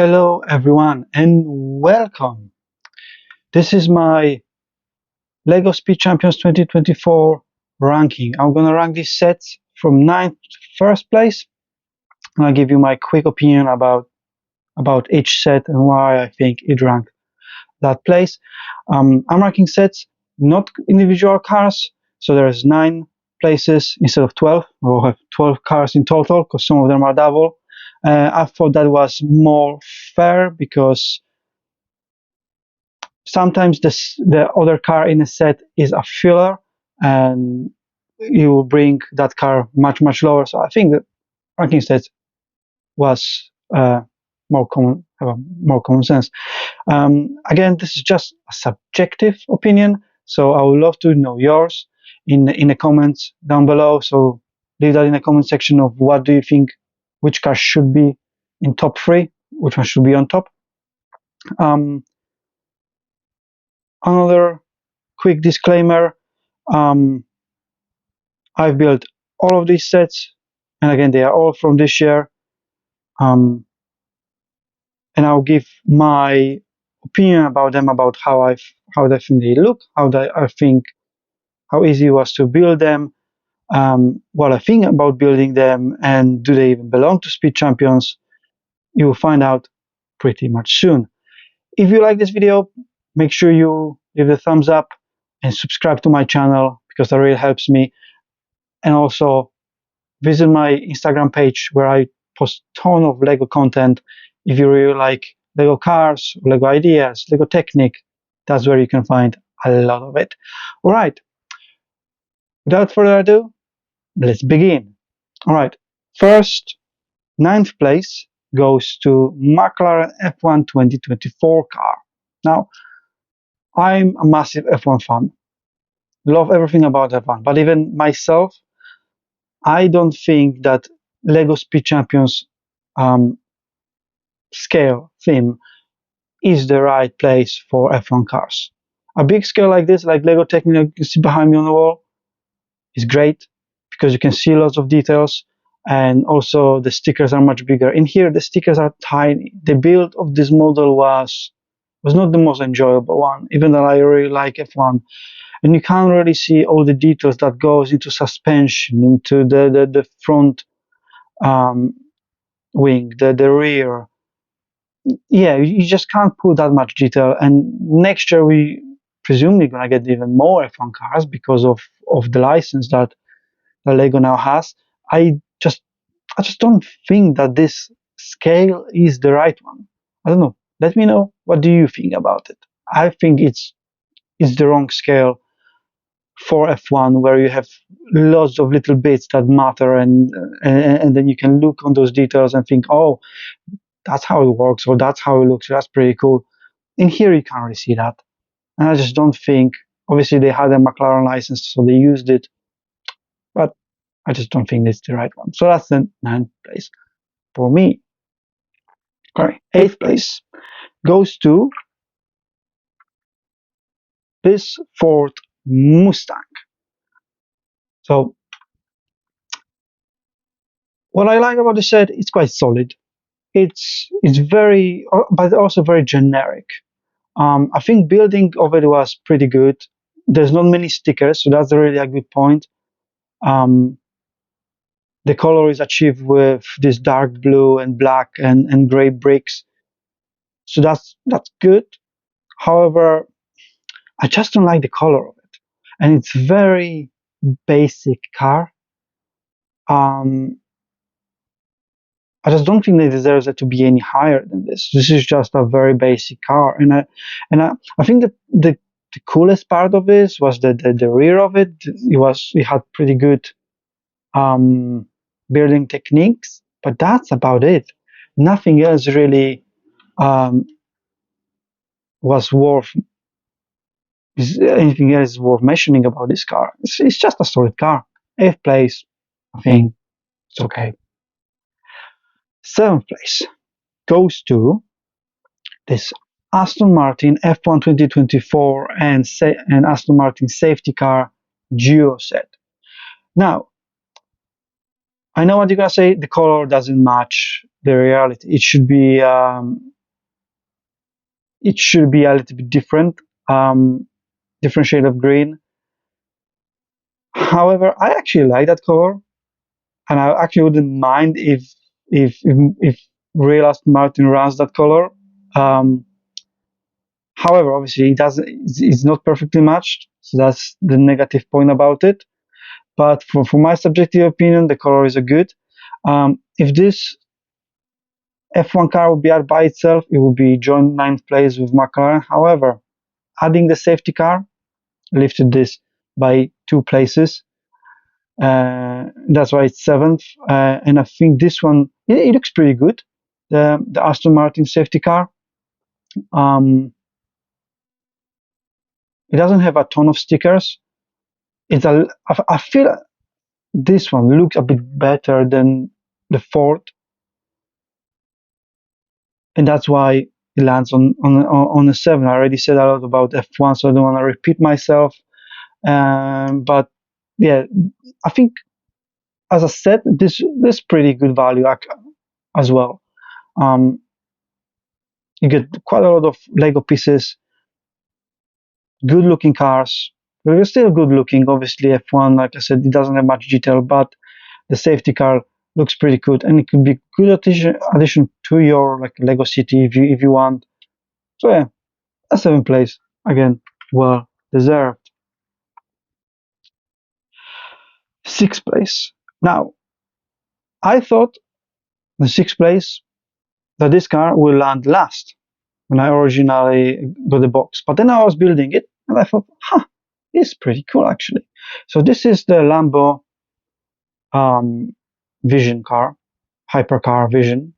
Hello everyone and welcome. This is my LEGO Speed Champions 2024 ranking. I'm gonna rank these sets from 9th to first place, and I'll give you my quick opinion about each set and why I think it ranked that place. I'm ranking sets, not individual cars, so there's 9 places instead of 12. We'll have 12 cars in total because some of them are double. I thought that was more fair because sometimes the other car in a set is a filler and you will bring that car much lower. So I think that ranking sets was more common, have a more common sense. Again, this is just a subjective opinion, so I would love to know yours in the comments down below. So leave that in the comment section of what do you think, which car should be in top 3, which one should be on top. Another quick disclaimer, I've built all of these sets, and again they are all from this year, and I'll give my opinion about them, about how I think they look, how easy it was to build them, what I think about building them, and do they even belong to Speed Champions. You will find out pretty much soon. If you like this video, make sure you give the thumbs up and subscribe to my channel because that really helps me. And also visit my Instagram page where I post a ton of Lego content. If you really like Lego cars, Lego ideas, Lego technique, that's where you can find a lot of it. All right, without further ado, let's begin. All right, first, 9th place goes to McLaren F1 2024 car. Now, I'm a massive F1 fan. Love everything about F1, but even myself, I don't think that LEGO Speed Champions scale theme is the right place for F1 cars. A big scale like this, like LEGO Technic you can see behind me on the wall, is great because you can see lots of details, and also the stickers are much bigger. In here, the stickers are tiny. The build of this model was not the most enjoyable one, even though I really like F1. And you can't really see all the details that goes into suspension, into the front wing, the rear. Yeah, you just can't put that much detail. And next year we presumably gonna get even more F1 cars because of the license that Lego now has. I just don't think that this scale is the right one. I don't know. Let me know, what do you think about it? I think it's the wrong scale for F1, where you have lots of little bits that matter, and then you can look on those details and think, oh, that's how it works, or that's how it looks, that's pretty cool. In here you can't really see that, and I just don't think, obviously they had a McLaren license so they used it, but I just don't think it's the right one. So that's the 9th place for me. Okay, 8th place goes to this Ford Mustang. So what I like about the set, it's quite solid. It's very, but also very generic. I think building of it was pretty good. There's not many stickers, so that's really a good point. The color is achieved with this dark blue and black and gray bricks, so that's good. However, I just don't like the color of it, and it's very basic car. I just don't think it deserves it to be any higher than this. This is just a very basic car, and I think that the coolest part of this was the rear of it. It had pretty good building techniques, but that's about it. Nothing else really was worth anything else worth mentioning about this car. It's just a solid car. 8th place, I think it's okay. 7th place goes to this Aston Martin F1 2024 and Aston Martin safety car duo set. Now, I know what you're gonna say, the color doesn't match the reality. It should be a little bit different, different shade of green. However, I actually like that color, and I actually wouldn't mind if real Aston Martin runs that color. Um, However, obviously, it doesn't. It's not perfectly matched, so that's the negative point about it. But for my subjective opinion, the color is a good. If this F1 car would be out by itself, it would be joint ninth place with McLaren. However, adding the safety car lifted this by 2 places. That's why it's seventh. And I think this one it looks pretty good. The Aston Martin safety car. Um, it doesn't have a ton of stickers. I feel this one looks a bit better than the Ford, and that's why it lands on a 7. I already said a lot about F1, so I don't want to repeat myself. But yeah, I think, as I said, this pretty good value as well. You get quite a lot of Lego pieces, good looking cars. They're still good looking. Obviously, F1, like I said, it doesn't have much detail, but the safety car looks pretty good, and it could be good addition to your like Lego city if you want. So yeah, a 7th place again, well deserved. 6th place. Now, I thought the 6th place that this car will land last when I originally got the box, but then I was building it and I thought, it's pretty cool actually. So this is the Lambo Vision car, hypercar Vision.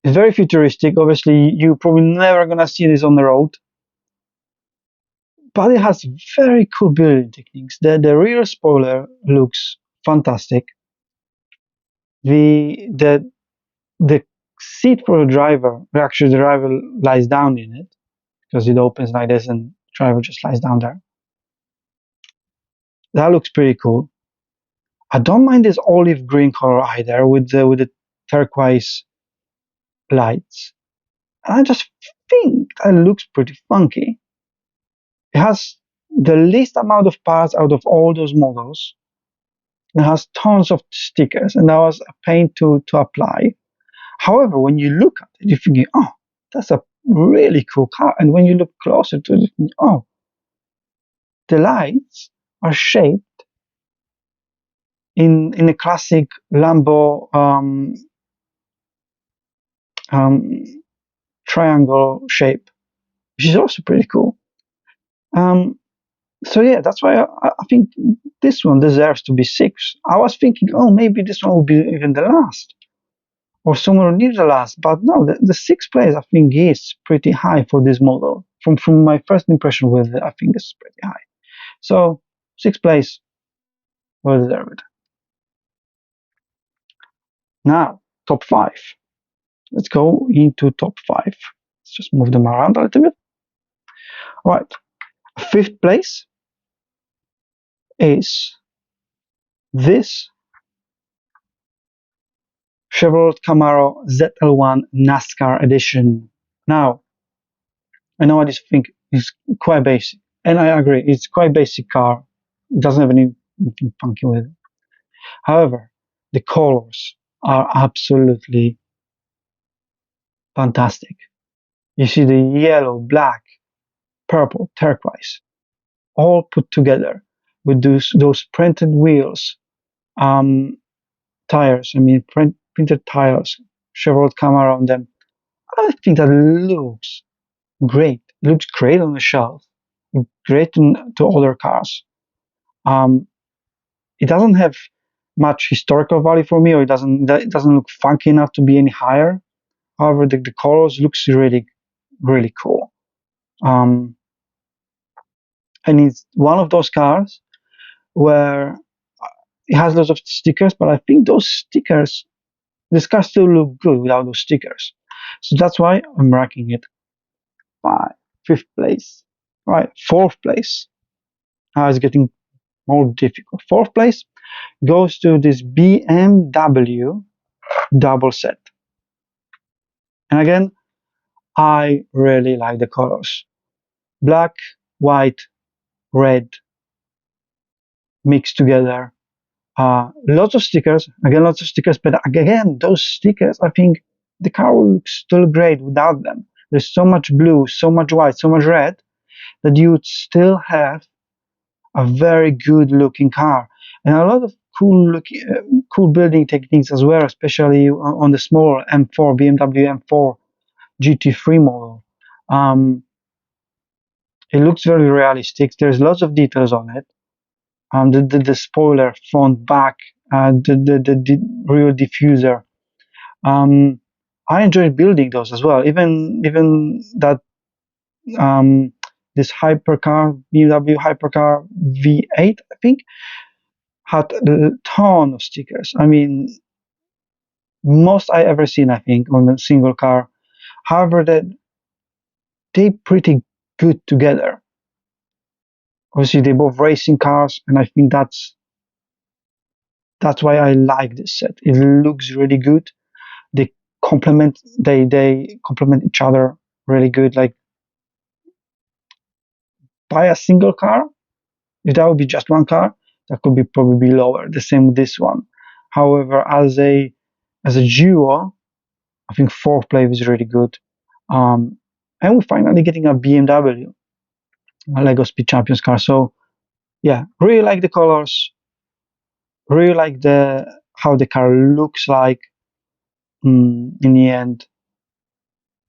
It's very futuristic. Obviously, you're probably never gonna see this on the road, but it has very cool building techniques. The rear spoiler looks fantastic. The seat for the driver, actually the driver lies down in it because it opens like this and the driver just lies down there. That looks pretty cool. I don't mind this olive green color either with the turquoise lights. I just think that looks pretty funky. It has the least amount of parts out of all those models. It has tons of stickers, and that was a pain to apply. However, when you look at it, you're thinking, oh, that's a really cool car. And when you look closer to it, oh, the lights are shaped in a classic Lambo triangle shape, which is also pretty cool. So yeah, that's why I think this one deserves to be 6. I was thinking, oh, maybe this one will be even the last, or somewhere near the last. But no, the 6th place I think is pretty high for this model. From my first impression with it, I think it's pretty high. So 6th place, well deserved. Now top 5. Let's go into top 5. Let's just move them around a little bit. All right, 5th place is this Chevrolet Camaro ZL1 NASCAR edition. Now, I know what you think is quite basic, and I agree, it's quite basic car. It doesn't have anything funky with it. However, the colors are absolutely fantastic. You see the yellow, black, purple, turquoise, all put together with those printed wheels, tires. I mean, printed tires, Chevrolet Camaro on them. I think that looks great. It looks great on the shelf. Great to other cars. It doesn't have much historical value for me, or it doesn't look funky enough to be any higher. However, the colors looks really really cool. And it's one of those cars where it has lots of stickers, but I think those stickers, this car still look good without those stickers. So that's why I'm ranking it 5th place. Right, 4th place. Now it's getting more difficult. 4th place goes to this BMW Double Set. And again, I really like the colors. Black, white, red mixed together. Lots of stickers, again, lots of stickers, but again, those stickers, I think the car looks still great without them. There's so much blue, so much white, so much red that you'd still have a very good looking car. And a lot of cool building techniques as well, especially on the small M4, BMW M4 GT3 model. It looks very realistic. There's lots of details on it. The spoiler, front, back, the rear diffuser. I enjoyed building those as well. Even that this hypercar, BMW hypercar V8, I think, had a ton of stickers. I mean, most I ever seen, I think, on a single car. However, that they pretty good together. Obviously, they're both racing cars, and I think that's why I like this set. It looks really good. They they complement each other really good. Like, buy a single car, if that would be just one car, that could be probably lower. The same with this one. However, as a duo, I think fourth place is really good. And we're finally getting a BMW, a Lego Speed Champions car. So yeah, really like the colors, really like the how the car looks like in the end,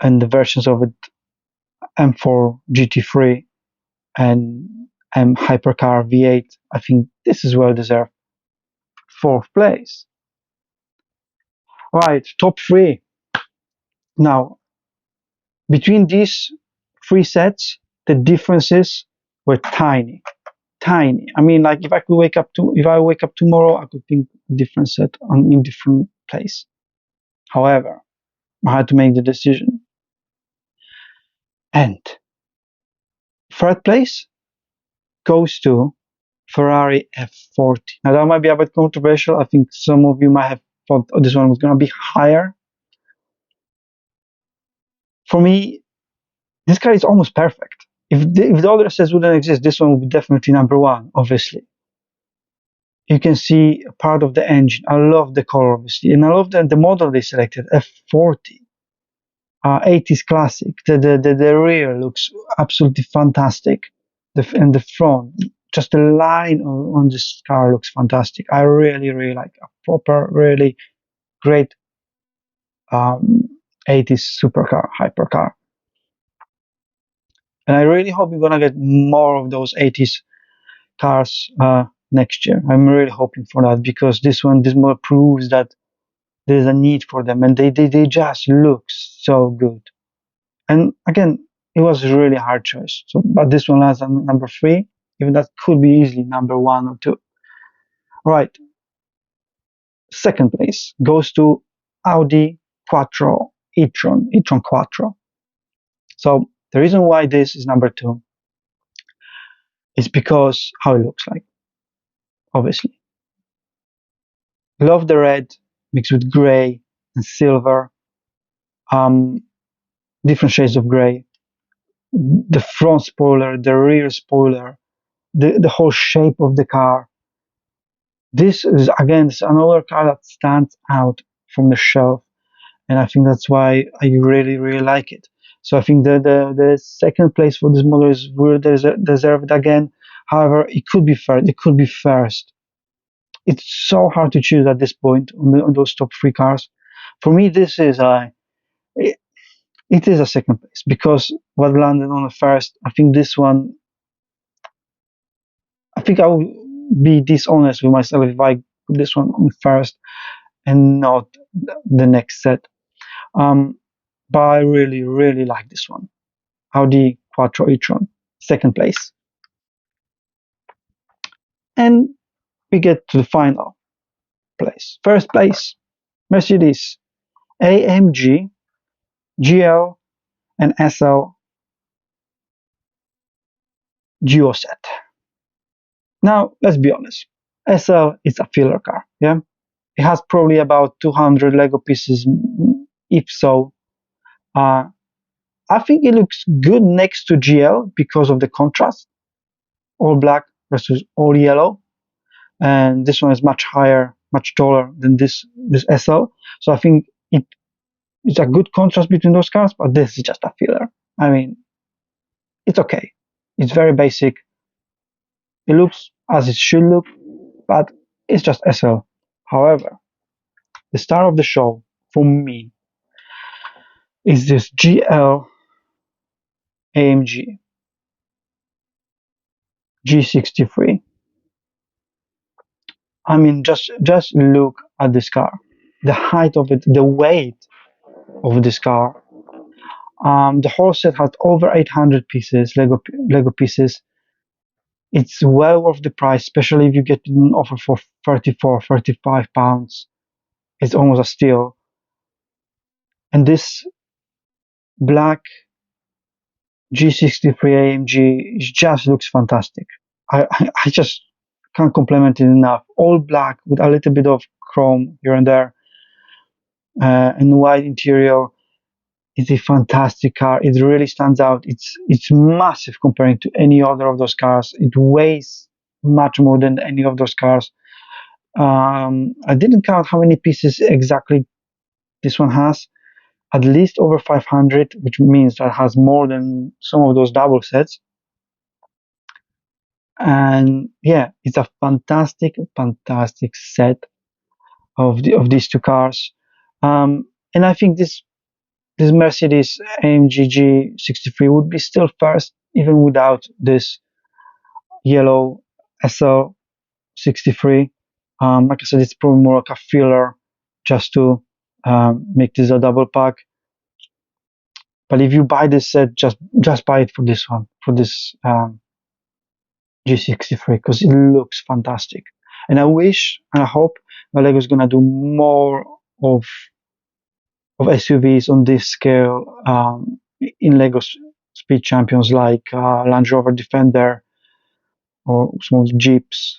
and the versions of it, M4 GT3 and Hypercar V8. I think this is well deserved fourth place. Right, top three. Now, between these three sets, the differences were tiny, tiny. I mean, like if I wake up tomorrow, I could think a different set in different place. However, I had to make the decision. And third place goes to Ferrari F40. Now that might be a bit controversial. I think some of you might have thought, oh, this one was going to be higher. For me, this car is almost perfect. If the other sets wouldn't exist, this one would be definitely number one, obviously. You can see part of the engine. I love the color, obviously. And I love the model they selected, F40. 80s classic. The rear looks absolutely fantastic. And the front, just the line on this car looks fantastic. I really, really like a proper, really great 80s supercar, hypercar. And I really hope we're gonna get more of those 80s cars next year. I'm really hoping for that, because this model proves that there's a need for them, and they just look so good. And again, it was a really hard choice. So, but this one lands on number three, even that could be easily number one or two. Right. Second place goes to Audi Quattro e-tron Quattro. So the reason why this is number two is because how it looks like, obviously. Love the red mixed with gray and silver, different shades of gray. The front spoiler, the rear spoiler, the whole shape of the car. This is again another car that stands out from the shelf, and I think that's why I really, really like it. So I think the second place for this model is really deserved again. However, it could be third, it could be first. It's so hard to choose at this point on those top three cars. For me, this is it is a second place, because what landed on the first, I think this one, I think I would be dishonest with myself if I put this one on first and not the next set. But I really, really like this one. Audi Quattro e-tron, second place. And we get to the final place. First place, Mercedes AMG GL and SL Duo Set. Now, let's be honest. SL is a filler car, yeah? It has probably about 200 Lego pieces, if so. I think it looks good next to GL because of the contrast, all black versus all yellow, and this one is much higher, much taller than this SL. So I think it's a good contrast between those cars, but this is just a filler. I mean, it's okay. It's very basic. It looks as it should look, but it's just SL. However, the star of the show for me is this GL AMG G63. I mean, just look at this car, the height of it, the weight of this car. The whole set has over 800 pieces, Lego pieces. It's well worth the price, especially if you get an offer for 34, 35 pounds. It's almost a steal. And this black G63 AMG just looks fantastic. I just can't compliment it enough. All black with a little bit of chrome here and there, and white interior. It's a fantastic car. It really stands out. It's massive comparing to any other of those cars. It weighs much more than any of those cars. I didn't count how many pieces exactly this one has. At least over 500, which means that it has more than some of those double sets. And yeah, it's a fantastic set of these two cars. And I think this Mercedes AMG G63 would be still first even without this yellow SL63. Like I said, it's probably more like a filler just to make this a double pack. But if you buy this set, just buy it for this one, for this G63, because it looks fantastic. And I wish and I hope that Lego is gonna do more of SUVs on this scale in Lego Speed Champions, like Land Rover Defender or small Jeeps,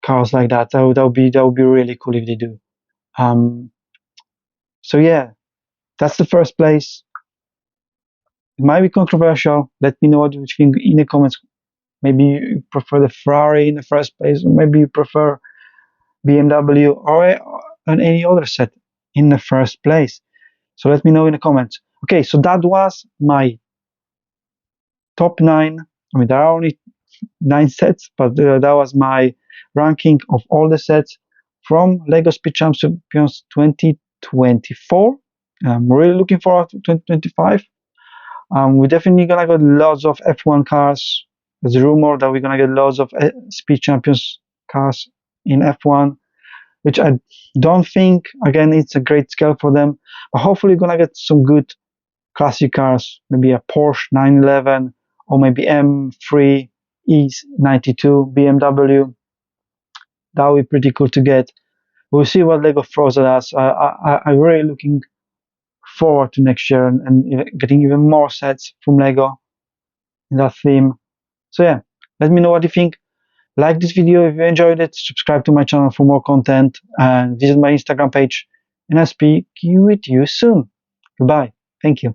cars like that. That would be really cool if they do. So yeah, that's the first place. It might be controversial. Let me know what you think in the comments. Maybe you prefer the Ferrari in the first place, or maybe you prefer BMW or any other set in the first place. So let me know in the comments. Okay, so that was my top 9. I mean, there are only 9 sets, but that was my ranking of all the sets from Lego Speed Champions 2024. I'm really looking forward to 2025. We're definitely gonna get lots of F1 cars. There's a rumor that we're gonna get lots of Speed Champions cars in F1, which I don't think, again, it's a great scale for them. But hopefully we're gonna get some good classic cars, maybe a Porsche 911 or maybe M3 E92 BMW. That would be pretty cool to get. We'll see what Lego throws at us. I'm really looking forward to next year and getting even more sets from Lego in that theme. So yeah, let me know what you think. Like this video if you enjoyed it, subscribe to my channel for more content, and visit my Instagram page, and I'll speak with you soon. Goodbye. Thank you.